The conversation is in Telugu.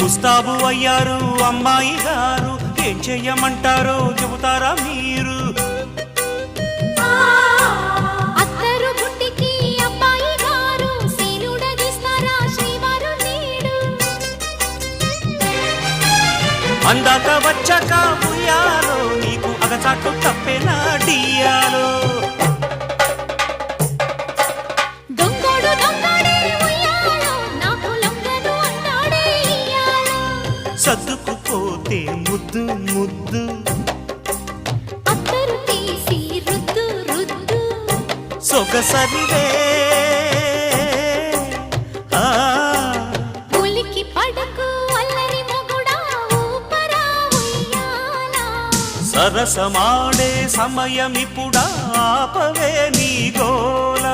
ముస్తాబు అయ్యారు అమ్మాయి గారు, ఏం చెయ్యమంటారో చెబుతారా మీరు? అందాక వచ్చాక ఉయ్యాలో నీకు అగచాటు తప్పేనా డియాలో? సర్దుకుపోతే ముద్దు ముద్దు సొగసరివే సరసమాడే సమయమిపుడా, ఆపవే నీ గోల.